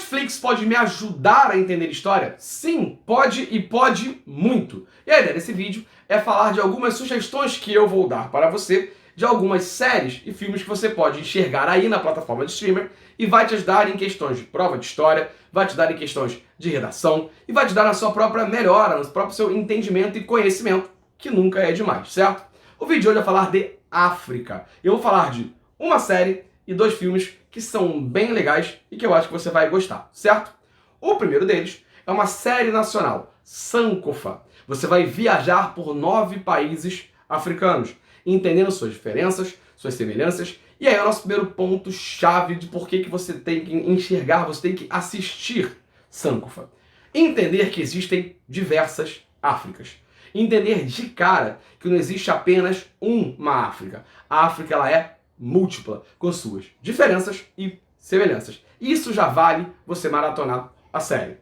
Netflix pode me ajudar a entender história? Sim, pode e pode muito. E a ideia desse vídeo é falar de algumas sugestões que eu vou dar para você, de algumas séries e filmes que você pode enxergar aí na plataforma de streamer e vai te ajudar em questões de prova de história, vai te dar em questões de redação e vai te dar na sua própria melhora, no próprio seu entendimento e conhecimento, que nunca é demais, certo? O vídeo de hoje vai falar de África. Eu vou falar de uma série e 2 filmes que são bem legais e que eu acho que você vai gostar, certo? O primeiro deles é uma série nacional, Sankofa. Você vai viajar por 9 países africanos, entendendo suas diferenças, suas semelhanças, e aí é o nosso primeiro ponto-chave de por que você tem que enxergar, você tem que assistir Sankofa. Entender que existem diversas Áfricas. Entender de cara que não existe apenas uma África. A África ela é múltipla, com suas diferenças e semelhanças. Isso já vale você maratonar a série.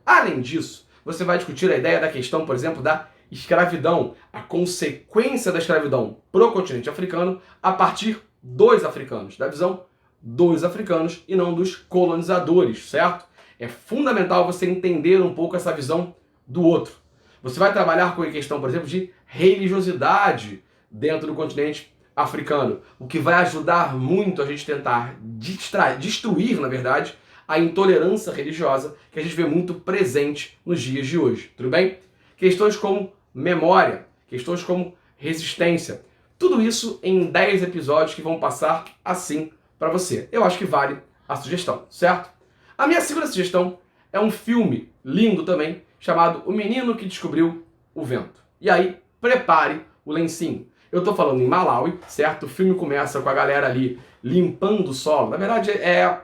Além disso, você vai discutir a ideia da questão, por exemplo, da escravidão, a consequência da escravidão pro continente africano a partir dos africanos, da visão dos africanos e não dos colonizadores, certo? É fundamental você entender um pouco essa visão do outro. Você vai trabalhar com a questão, por exemplo, de religiosidade dentro do continente africano, o que vai ajudar muito a gente tentar destruir, na verdade, a intolerância religiosa que a gente vê muito presente nos dias de hoje, tudo bem? Questões como memória, questões como resistência, tudo isso em 10 episódios que vão passar assim para você. Eu acho que vale a sugestão, certo? A minha segunda sugestão é um filme lindo também, chamado O Menino que Descobriu o Vento. E aí, prepare o lencinho. Eu tô falando em Malawi, certo? O filme começa com a galera ali limpando o solo. Na verdade, é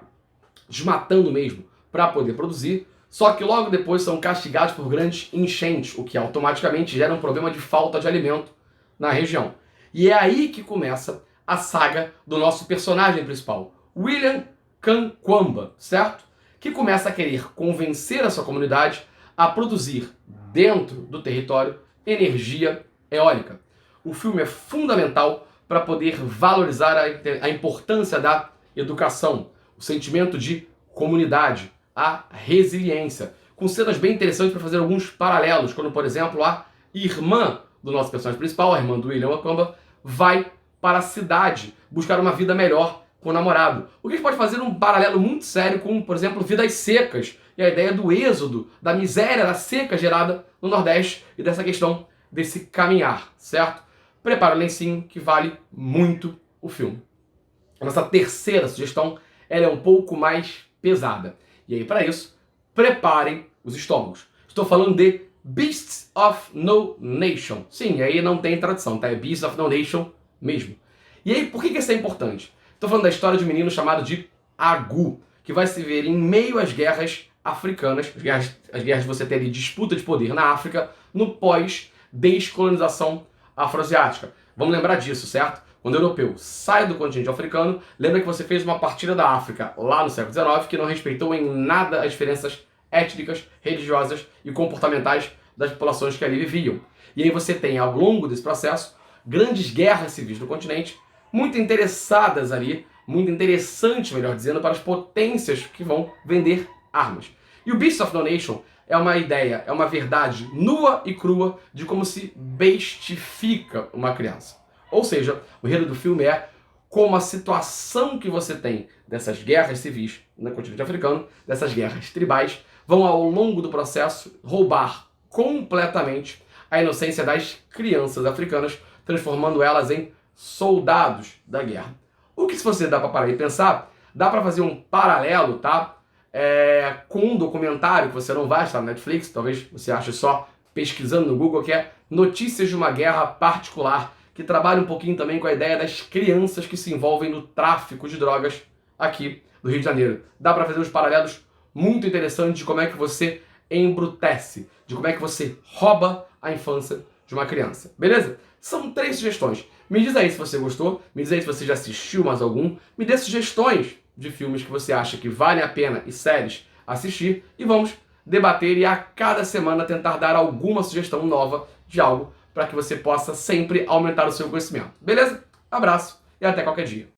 desmatando mesmo para poder produzir. Só que logo depois são castigados por grandes enchentes, o que automaticamente gera um problema de falta de alimento na região. E é aí que começa a saga do nosso personagem principal, William Kankwamba, certo? Que começa a querer convencer a sua comunidade a produzir dentro do território energia eólica. O filme é fundamental para poder valorizar a importância da educação, o sentimento de comunidade, a resiliência, com cenas bem interessantes para fazer alguns paralelos, quando, por exemplo, a irmã do nosso personagem principal, a irmã do William Kankwamba, vai para a cidade buscar uma vida melhor com o namorado. O que a gente pode fazer um paralelo muito sério com, por exemplo, vidas secas e a ideia do êxodo, da miséria, da seca gerada no Nordeste e dessa questão desse caminhar, certo? Prepara o lencinho que vale muito o filme. A nossa terceira sugestão ela é um pouco mais pesada. E aí, para isso, preparem os estômagos. Estou falando de Beasts of No Nation. Sim, aí não tem tradução, tá? É Beasts of No Nation mesmo. E aí, por que isso é importante? Estou falando da história de um menino chamado de Agu, que vai se ver em meio às guerras africanas, as guerras de você ter ali disputa de poder na África, no pós-descolonização afroasiática. Vamos lembrar disso, certo? Quando o europeu sai do continente africano, lembra que você fez uma partida da África lá no século XIX que não respeitou em nada as diferenças étnicas, religiosas e comportamentais das populações que ali viviam. E aí você tem, ao longo desse processo, grandes guerras civis no continente, muito interessadas ali, muito interessantes, melhor dizendo, para as potências que vão vender armas. E o Beasts of No Nation é uma ideia, é uma verdade nua e crua de como se bestifica uma criança. Ou seja, o enredo do filme é como a situação que você tem dessas guerras civis no continente africano, dessas guerras tribais, vão ao longo do processo roubar completamente a inocência das crianças africanas, transformando elas em soldados da guerra. O que, se você dá para parar e pensar, dá para fazer um paralelo, tá? Com um documentário que você não vai estar na Netflix, talvez você ache só pesquisando no Google, que é Notícias de uma Guerra Particular, que trabalha um pouquinho também com a ideia das crianças que se envolvem no tráfico de drogas aqui no Rio de Janeiro. Dá para fazer uns paralelos muito interessantes de como é que você embrutece, de como é que você rouba a infância de uma criança. Beleza? São 3 sugestões. Me diz aí se você gostou, me diz aí se você já assistiu mais algum, me dê sugestões de filmes que você acha que valem a pena e séries assistir e vamos debater e a cada semana tentar dar alguma sugestão nova de algo para que você possa sempre aumentar o seu conhecimento. Beleza? Abraço e até qualquer dia.